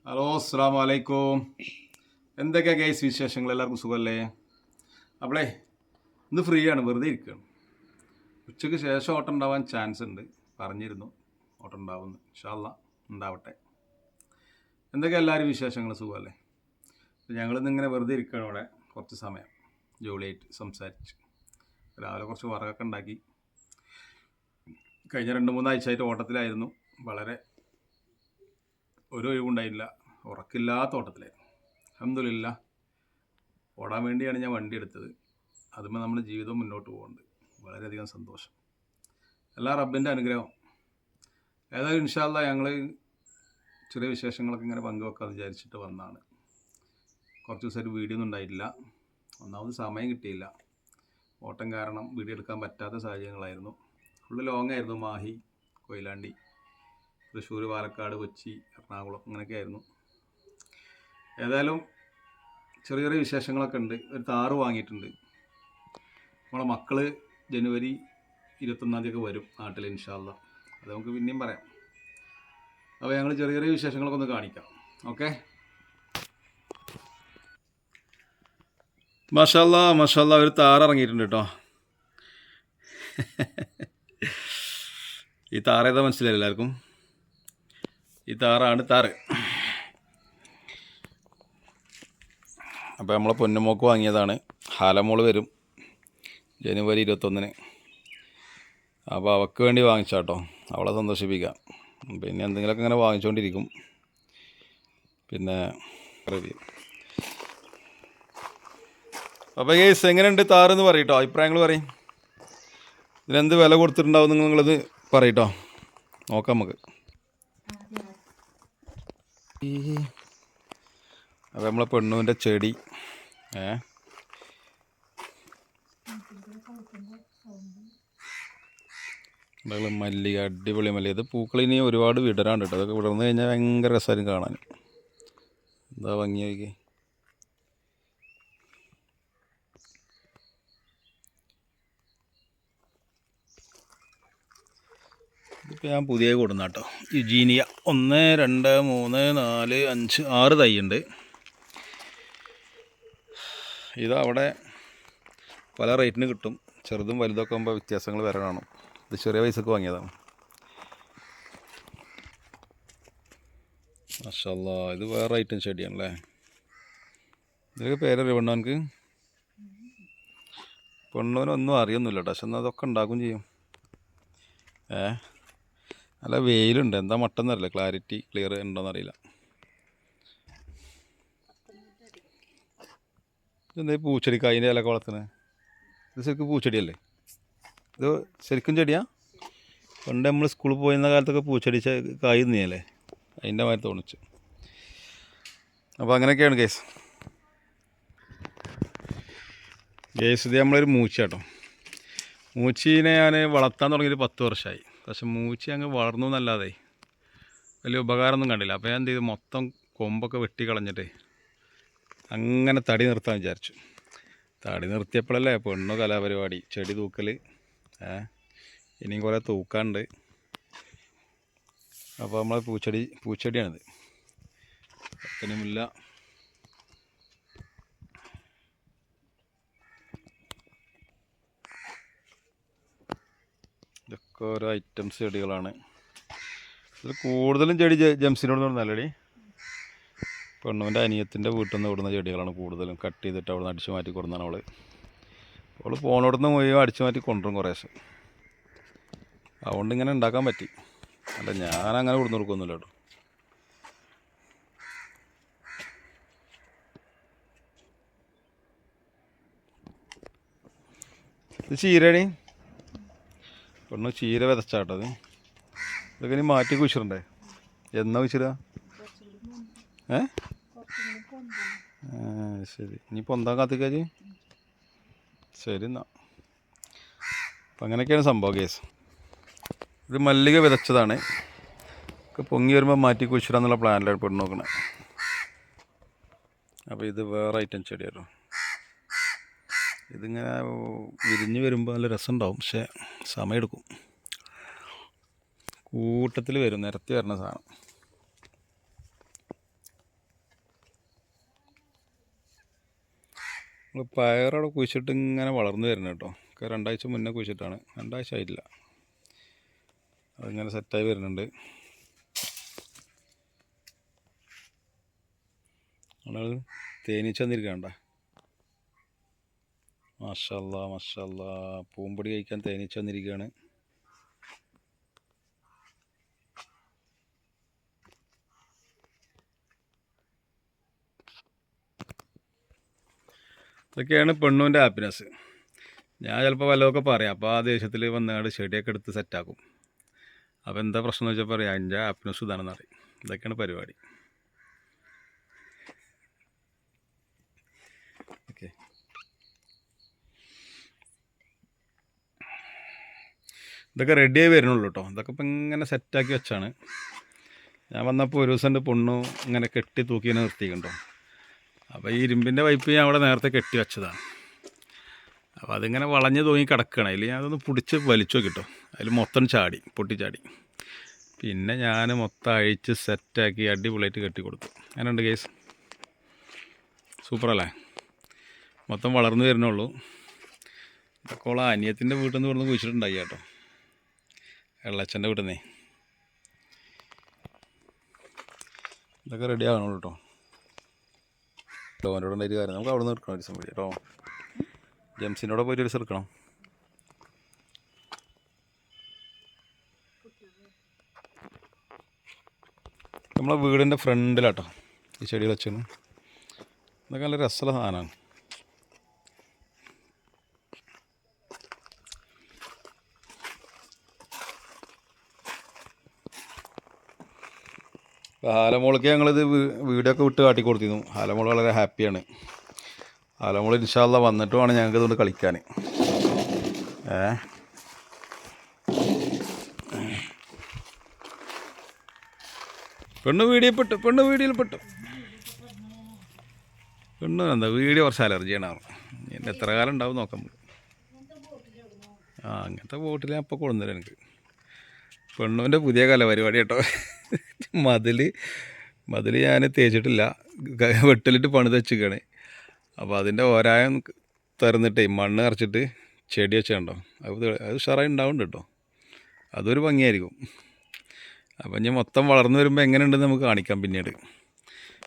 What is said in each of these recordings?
Hello അസ്സാം വലൈക്കും. എന്തൊക്കെയാണ് ഗൈസ് വിശേഷങ്ങൾ? എല്ലാവർക്കും സുഖമല്ലേ? അപ്പോളേ ഇന്ന് ഫ്രീ ആണ്, വെറുതെ ഇരിക്കുകയാണ്. ഉച്ചയ്ക്ക് ശേഷം ഓട്ടം ഉണ്ടാവാൻ ചാൻസ് ഉണ്ട്, പറഞ്ഞിരുന്നു ഓട്ടം ഉണ്ടാവുമെന്ന്. ഇൻഷാ അള്ളാ ഉണ്ടാവട്ടെ. എന്തൊക്കെയാണ് എല്ലാവരും വിശേഷങ്ങൾ? സുഖമല്ലേ? ഞങ്ങളിന്ന് ഇങ്ങനെ വെറുതെ ഇരിക്കുകയാണ് ഇവിടെ കുറച്ച് സമയം ജോലിയായിട്ട് സംസാരിച്ച്. രാവിലെ കുറച്ച് വറകൊക്കെ ഉണ്ടാക്കി. കഴിഞ്ഞ 2-3 ആഴ്ചയായിട്ട് ഓട്ടത്തിലായിരുന്നു. വളരെ ഒരു ഒഴിവുണ്ടായില്ല, ഉറക്കില്ലാത്ത ഓട്ടത്തിലായിരുന്നു. അൽഹംദുലില്ലാ ഓടാൻ വേണ്ടിയാണ് ഞാൻ വണ്ടി എടുത്തത്. അതുമ്പോൾ നമ്മുടെ ജീവിതം മുന്നോട്ട് പോകുന്നുണ്ട്. വളരെയധികം സന്തോഷം. എല്ലാ റബ്ബിൻ്റെ അനുഗ്രഹം. ഏതായാലും ഇൻഷാ അള്ളാ ഞങ്ങൾ ചെറിയ വിശേഷങ്ങളൊക്കെ ഇങ്ങനെ പങ്കുവെക്കാമെന്ന് വിചാരിച്ചിട്ട് വന്നതാണ്. കുറച്ച് ദിവസമായിട്ട് വീഡിയോ ഒന്നും ഉണ്ടായിട്ടില്ല. ഒന്നാമത് സമയം കിട്ടിയില്ല. ഓട്ടം കാരണം വീഡിയോ എടുക്കാൻ പറ്റാത്ത സാഹചര്യങ്ങളായിരുന്നു. ഫുള്ള് ലോങ് ആയിരുന്നു. മാഹി, കൊയിലാണ്ടി, തൃശ്ശൂർ, പാലക്കാട്, കൊച്ചി, എറണാകുളം അങ്ങനെയൊക്കെ ആയിരുന്നു. ഏതായാലും ചെറിയ ചെറിയ വിശേഷങ്ങളൊക്കെ ഉണ്ട്. ഒരു താറ് വാങ്ങിയിട്ടുണ്ട്. നമ്മളെ മക്കൾ ജനുവരി 21-ാം തീയതി വരും നാട്ടിൽ ഇൻഷാ അള്ളാ. അത് നമുക്ക് പിന്നെയും പറയാം. അപ്പോൾ ഞങ്ങൾ ചെറിയ ചെറിയ വിശേഷങ്ങളൊക്കെ ഒന്ന് കാണിക്കാം. ഓക്കെ, മാഷാ അള്ളാ മാഷാ അള്ളാ, ഒരു താറ് ഇറങ്ങിയിട്ടുണ്ട് കേട്ടോ. ഈ താറ് ഏതാ മനസ്സിലായില്ല എല്ലാവർക്കും? ഈ താറാണ് താറ്. അപ്പോൾ നമ്മളെ പൊന്നുമോക്ക് വാങ്ങിയതാണ്. ഹാലമോള് വരും ജനുവരി 21-ന്. അപ്പോൾ അവൾക്ക് വേണ്ടി വാങ്ങിച്ചാട്ടോ, അവളെ സന്തോഷിപ്പിക്കാം. പിന്നെ എന്തെങ്കിലുമൊക്കെ ഇങ്ങനെ വാങ്ങിച്ചുകൊണ്ടിരിക്കും. പിന്നെ അപ്പോൾ ഗൈസ് എങ്ങനെയുണ്ട് താറെന്ന് പറയട്ടോ, അഭിപ്രായങ്ങൾ പറയും. ഇതിനെന്ത് വില കൊടുത്തിട്ടുണ്ടാവും നിങ്ങളിത് പറയട്ടോ, നോക്കാം നമുക്ക്. അപ്പോൾ നമ്മളെ പെണ്ണുവിൻ്റെ ചെടി മല്ലിക, അടിപൊളി മല്ലിക. ഇത് പൂക്കൾ ഇനി ഒരുപാട് വിടരാണ്ട് കേട്ടോ. അതൊക്കെ വിടർന്നു കഴിഞ്ഞാൽ ഭയങ്കര രസമായിരിക്കും കാണാൻ. എന്താ ഭംഗിയായിരിക്കും. ഇതിപ്പോൾ ഞാൻ പുതിയ കൊടുന്ന കേട്ടോ, യുജീനിയ. 1, 2, 3, 4, 5, 6 തൈയുണ്ട്. ഇതവിടെ പല റേറ്റിന് കിട്ടും. ചെറുതും വലുതൊക്കെ ആകുമ്പോൾ വ്യത്യാസങ്ങൾ വരെ കാണും. ഇത് ചെറിയ പൈസക്ക് വാങ്ങിയതാണ്. മാഷാ അല്ലാ, ഇത് വേറെ ഐറ്റം ചെടിയാണല്ലേ. ഇതൊക്കെ പേരറിയോ പെണ്ണവനക്ക്? പെണ്ണവനൊന്നും അറിയൊന്നുമില്ല കേട്ടോ, പക്ഷെ എന്നാൽ അതൊക്കെ ഉണ്ടാക്കും ചെയ്യും. നല്ല വെയിലുണ്ട്, എന്താ മട്ടെന്നറിയില്ല. Clarity clear ഉണ്ടോയെന്നറിയില്ല. ഇതെന്താ പൂച്ചെടിക്ക് അതിൻ്റെ ഇലക്കെ വളർത്തുന്നത്? ഇത് ശരിക്കും പൂച്ചെടിയല്ലേ? ഇത് ശരിക്കും ചെടിയാ? പണ്ട് നമ്മൾ സ്കൂളിൽ പോയിരുന്ന കാലത്തൊക്കെ പൂച്ചെടി കായ് തിന്നിയല്ലേ, അതിൻ്റെ മാതിരി തോന്നിച്ചു. അപ്പോൾ അങ്ങനെയൊക്കെയാണ് കേസ്. ഇത് നമ്മളൊരു മൂച്ച കേട്ടോ. മൂച്ചീനെ ഞാൻ വളർത്താൻ തുടങ്ങിയൊരു 10 വർഷമായി. പക്ഷെ മൂച്ചി അങ്ങ് വളർന്നു എന്നല്ലാതെ വലിയ ഉപകാരമൊന്നും കണ്ടില്ല. അപ്പോൾ ഞാൻ എന്ത് ചെയ്തു, മൊത്തം കൊമ്പൊക്കെ വെട്ടി കളഞ്ഞിട്ട് അങ്ങനെ തടി നിർത്താൻ വിചാരിച്ചു. തടി നിർത്തിയപ്പോഴല്ലേ പെണ്ണു കലാപരിപാടി, ചെടി തൂക്കൽ. ഇനിയും കുറേ തൂക്കാണ്ട്. അപ്പോൾ നമ്മൾ പൂച്ചെടിയാണിത്. പത്തനുമില്ല. ഇതൊക്കെ ഓരോ ഐറ്റംസ് ചെടികളാണ്. ഇതിൽ കൂടുതലും ചെടി ജംസിനോട് നല്ലടി. പെണ്ണുവിൻ്റെ അനിയത്തിൻ്റെ വീട്ടിൽ നിന്ന് വിടുന്ന ചെടികളാണ് കൂടുതലും. കട്ട് ചെയ്തിട്ട് അവിടെ നിന്ന് അടിച്ചു മാറ്റി കൊടുന്നാണ് അവൾ പോണോടത്ത് മുഴുവൻ അടിച്ചു മാറ്റി കൊണ്ടുവരും കുറേശ്ശെ. അതുകൊണ്ട് ഇങ്ങനെ ഉണ്ടാക്കാൻ പറ്റി. അല്ല ഞാനങ്ങനെ കൊടുന്നു കൊടുക്കൊന്നുമില്ല കേട്ടോ. ഇത് ചീരയാണി. പെണ്ണ് ചീര വിതച്ചാട്ടത്. ഇതൊക്കെ ഇനി മാറ്റി കുഴിച്ചിടണ്ടേ? എന്നാ കുഴിച്ചിടുക? ശരി, ഇനി പൊന്താൻ കാത്തിക്കാജ്. ശരി എന്നാ. അപ്പം അങ്ങനെയൊക്കെയാണ് സംഭവം കേസ്. ഇത് മല്ലിക വിതച്ചതാണ്. ഒക്കെ പൊങ്ങി വരുമ്പോൾ മാറ്റി കുഴിച്ചിടാന്നുള്ള പ്ലാനിലാണ് പെണ്ണ് നോക്കണേ. അപ്പോൾ ഇത് വേറെ ഐറ്റം ചെടിയാണല്ലോ. ഇതിങ്ങനെ വിരിഞ്ഞ് വരുമ്പോൾ നല്ല രസമുണ്ടാവും, പക്ഷേ സമയമെടുക്കും. കൂട്ടത്തിൽ വരും, നിരത്തി വരുന്ന സാധനം. നമ്മൾ പയറവിടെ കുഴിച്ചിട്ട് ഇങ്ങനെ വളർന്നു വരുന്നത് കേട്ടോ. ഒക്കെ 2 ആഴ്ച മുന്നേ കുഴിച്ചിട്ടാണ്, 2 ആഴ്ച ആയിട്ടില്ല. അതിങ്ങനെ സെറ്റായി വരുന്നുണ്ട്. നമ്മൾ തേനീച്ച വന്നിരിക്കണ്ട. മാഷല്ലാ മാഷല്ലാ, പൂമ്പൊടി കഴിക്കാൻ തേനീച്ച വന്നിരിക്കുകയാണ്. ഇതൊക്കെയാണ് പെണ്ണുവിൻ്റെ ഹാപ്പിനെസ്. ഞാൻ ചിലപ്പോൾ വല്ലതൊക്കെ പറയാം, അപ്പോൾ ആ ദേഷ്യത്തിൽ വന്നുകൊണ്ട് ചെടിയൊക്കെ എടുത്ത് സെറ്റാക്കും. അപ്പോൾ എന്താ പ്രശ്നം എന്ന് വെച്ചാൽ പറയാം, എൻ്റെ ഹാപ്പിനെസ് ഇതാണെന്ന് അറിയും. ഇതൊക്കെയാണ് പരിപാടി. ഓക്കെ, ഇതൊക്കെ റെഡിയായി വരുന്നുള്ളൂ കേട്ടോ. ഇതൊക്കെ ഇപ്പം ഇങ്ങനെ സെറ്റാക്കി വെച്ചാണ്. ഞാൻ വന്നപ്പോൾ ഒരു ദിവസം എൻ്റെ പൊണ്ണു ഇങ്ങനെ കെട്ടി തൂക്കി ഇങ്ങനെ നിർത്തിയിട്ടുണ്ടോ. അപ്പോൾ ഈ ഇരുമ്പിൻ്റെ പൈപ്പ് ഞാൻ അവിടെ നേരത്തെ കെട്ടി വെച്ചതാണ്. അപ്പോൾ അതിങ്ങനെ വളഞ്ഞ് തൂങ്ങി കിടക്കുകയാണ്. അതിൽ ഞാനതൊന്ന് പിടിച്ച് വലിച്ചു നോക്കിട്ടോ, അതിൽ മൊത്തം ചാടി, പൊട്ടിച്ചാടി. പിന്നെ ഞാൻ മൊത്തം അഴിച്ച് സെറ്റാക്കി അടിപൊളിയായിട്ട് കെട്ടി കൊടുത്തു. അങ്ങനെയുണ്ട് കേസ്, സൂപ്പറല്ലേ? മൊത്തം വളർന്നു വരുന്നുള്ളൂ. ഇതൊക്കെ ഉള്ള അനിയത്തിൻ്റെ വീട്ടിൽ നിന്ന് ഇവിടുന്ന് കുഴിച്ചിട്ടുണ്ടായി കേട്ടോ, എള്ളച്ചൻ്റെ വീട്ടിൽ നിന്നേ. ഇതൊക്കെ റെഡി ആകണുള്ളൂ കേട്ടോ. അവനോട് ഉണ്ടായിട്ട് കാര്യം, നമുക്ക് അവിടെ നിന്ന് എടുക്കണം ഒരു ദിവസം വഴി കേട്ടോ. ജംസിനോടെ പോയിട്ട് ഒരു ദിവസം എടുക്കണം. നമ്മളെ വീടിൻ്റെ ഫ്രണ്ടിലാട്ടോ ഈ ചെടികൾ വെച്ചാണ്. ഇതൊക്കെ നല്ല രസമുള്ള സാധനമാണ്. ഹാലമോൾക്ക് ഞങ്ങളിത് വീഡിയോ ഒക്കെ വിട്ട് കാട്ടി കൊടുത്തിരുന്നു. ഹാലമോൾ വളരെ ഹാപ്പിയാണ്. ഹാലമോൾ ഇൻഷാ അല്ലാഹ് വന്നിട്ട് വേണം ഞങ്ങൾക്ക് ഇതുകൊണ്ട് കളിക്കാൻ. വീഡിയോയിൽ പെട്ടു. പെണ്ണ് എന്താ വീഡിയോ കുറച്ച് അലർജിയാണ്. ഇനി എത്ര കാലം ഉണ്ടാവും നോക്കാം. അങ്ങനത്തെ ബോട്ടിൽ ഞാൻ ഇപ്പോൾ കൊണ്ടുവന്നില്ല. എനിക്ക് പെണ്ണുവിൻ്റെ പുതിയ കലപരിപാടി കേട്ടോ. മതിൽ ഞാൻ തേച്ചിട്ടില്ല, വെട്ടലിട്ട് പണി വെച്ചിരിക്കുകയാണ്. അപ്പോൾ അതിൻ്റെ ഓരായം തുറന്നിട്ടേ മണ്ണ് നിറച്ചിട്ട് ചെടി വെച്ചുണ്ടോ, അത് ഉഷാറായി ഉണ്ടാവുന്നുണ്ട് കേട്ടോ. അതൊരു ഭംഗിയായിരിക്കും. അപ്പം ഞാൻ മൊത്തം വളർന്നു വരുമ്പോൾ എങ്ങനെയുണ്ടെന്ന് നമുക്ക് കാണിക്കാം പിന്നീട്.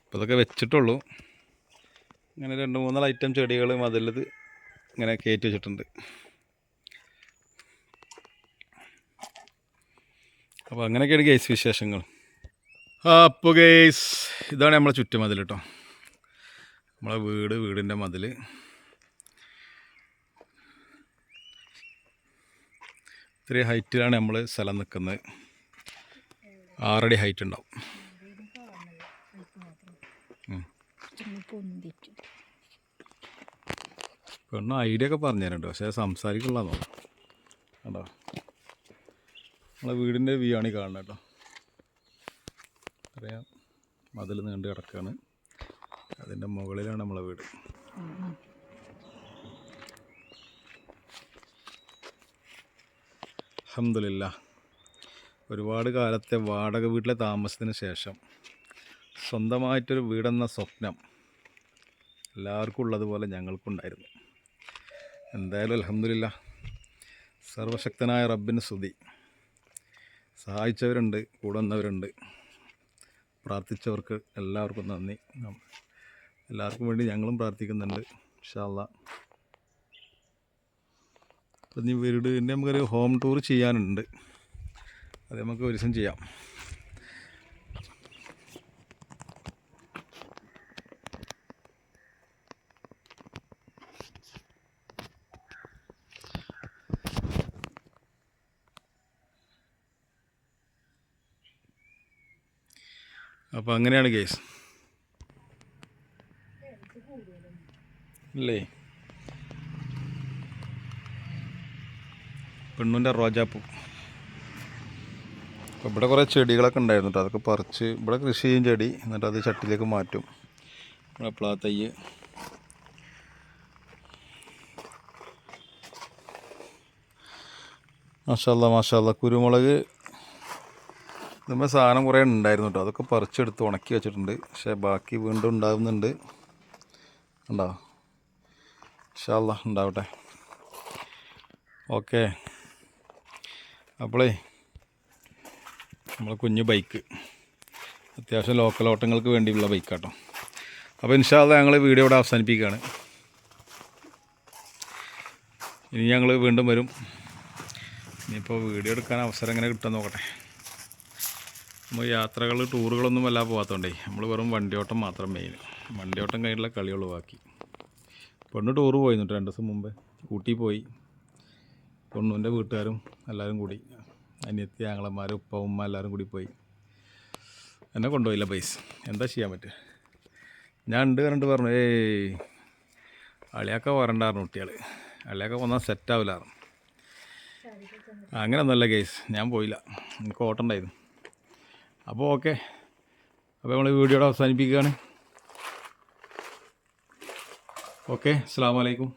ഇപ്പോൾ ഇതൊക്കെ വെച്ചിട്ടുള്ളൂ. ഇങ്ങനെ 2-3 ഐറ്റം ചെടികൾ മതിലത് ഇങ്ങനെ കയറ്റി വെച്ചിട്ടുണ്ട്. അപ്പോൾ അങ്ങനെയൊക്കെയാണ് ഗെയ്സ് വിശേഷങ്ങൾ. അപ്പോൾ ഗെയ്സ് ഇതാണ് നമ്മളെ ചുറ്റുമതിൽ കേട്ടോ. നമ്മളെ വീടിൻ്റെ മതിൽ. ഇത്രയും ഹൈറ്റിലാണ് നമ്മൾ സ്ഥലം നിൽക്കുന്നത്. 6 അടി ഹൈറ്റ് ഉണ്ടാവും. പെണ്ണ് ഐഡിയ ഒക്കെ പറഞ്ഞു തരുന്നുണ്ട്, പക്ഷേ സംസാരിക്കുള്ളതാണോ കണ്ടോ. നമ്മളെ വീടിൻ്റെ വ്യൂ ആണ് ഈ കാണുന്നത് കേട്ടോ. അറിയാം, മതിൽ നീണ്ട് കിടക്കുകയാണ്. അതിൻ്റെ മുകളിലാണ് നമ്മളെ വീട്. അൽഹംദുലില്ലാ, ഒരുപാട് കാലത്തെ വാടക വീട്ടിലെ താമസത്തിന് ശേഷം സ്വന്തമായിട്ടൊരു വീടെന്ന സ്വപ്നം എല്ലാവർക്കും ഉള്ളതുപോലെ ഞങ്ങൾക്കുണ്ടായിരുന്നു. എന്തായാലും അൽഹംദുലില്ലാ, സർവശക്തനായ റബ്ബിന് സ്തുതി. സഹായിച്ചവരുണ്ട്, കൂടെ വന്നവരുണ്ട്, പ്രാർത്ഥിച്ചവർക്ക് എല്ലാവർക്കും നന്ദി. എല്ലാവർക്കും വേണ്ടി ഞങ്ങളും പ്രാർത്ഥിക്കുന്നുണ്ട് ഇൻഷാ അല്ലാഹ്. അപ്പം ഇനി വീടിൻ്റെ നമുക്കൊരു ഹോം ടൂർ ചെയ്യാനുണ്ട്, അത് നമുക്ക് ഒരു ദിവസം ചെയ്യാം. അപ്പോൾ അങ്ങനെയാണ് കേസ് അല്ലേ. പെണ്ണുൻ്റെ റോജാപ്പൂ. അപ്പോൾ ഇവിടെ കുറേ ചെടികളൊക്കെ ഉണ്ടായിരുന്നു കേട്ടോ. അതൊക്കെ പറിച്ച് ഇവിടെ കൃഷി ചെയ്യും ചെടി, എന്നിട്ട് അത് ചട്ടിയിലേക്ക് മാറ്റും. ഇവിടെ പ്ലാത്തയ്യ്, മാഷാല്ലാ കുരുമുളക്, ഇതുമ്പോൾ സാധനം കുറേ ഉണ്ടായിരുന്നു കേട്ടോ. അതൊക്കെ പറിച്ചെടുത്ത് ഉണക്കി വെച്ചിട്ടുണ്ട്. പക്ഷേ ബാക്കി വീണ്ടും ഉണ്ടാകുന്നുണ്ട്. ഉണ്ടോ, ഇൻഷാ അല്ലാഹ് ഉണ്ടാവട്ടെ. ഓക്കെ, അപ്പോളേ നമ്മളെ കുഞ്ഞു ബൈക്ക് അത്യാവശ്യം ലോക്കൽ ഓട്ടങ്ങൾക്ക് വേണ്ടിയുള്ള ബൈക്കാട്ടോ. അപ്പോൾ ഇൻഷാ അല്ലാഹ് ഞങ്ങൾ വീഡിയോ ഇവിടെ അവസാനിപ്പിക്കുകയാണ്. ഇനി ഞങ്ങൾ വീണ്ടും വരും. ഇനിയിപ്പോൾ വീഡിയോ എടുക്കാൻ അവസരം എങ്ങനെ കിട്ടുമെന്ന് നോക്കട്ടെ. നമ്മൾ യാത്രകൾ ടൂറുകളൊന്നും വല്ലാതെ പോകാത്തതുകൊണ്ടേ നമ്മൾ വെറും വണ്ടിയോട്ടം മാത്രം മെയിൻ. വണ്ടിയോട്ടം കഴിഞ്ഞുള്ള കളികൾ ബാക്കി. പെണ്ണ് ടൂറ് പോയിരുന്നു 2 ദിവസം മുമ്പ്. ഊട്ടി പോയി. പെണ്ണുവിൻ്റെ വീട്ടുകാരും എല്ലാവരും കൂടി, അനിയത്തി, ആങ്ങളമാർ, ഉപ്പ, ഉമ്മ എല്ലാവരും കൂടി പോയി. എന്നെ കൊണ്ടുപോയില്ല പൈസ. എന്താ ചെയ്യാൻ പറ്റുക? ഞാൻ ഉണ്ട് കണ്ടിട്ട് പറഞ്ഞു, അളിയാക്ക പോരണ്ടായിരുന്നു കുട്ടികൾ. അളിയാക്ക വന്നാൽ സെറ്റാവില്ലായിരുന്നു. അങ്ങനെ ഒന്നുമല്ല കേസ്, ഞാൻ പോയില്ല, എനിക്ക് ഓട്ടമുണ്ടായിരുന്നു. അപ്പോൾ ഓക്കെ, അപ്പോൾ നമ്മൾ വീഡിയോയുടെ അവസാനിപ്പിക്കുകയാണ്. ഓക്കെ, അസ്സലാമു അലൈക്കും.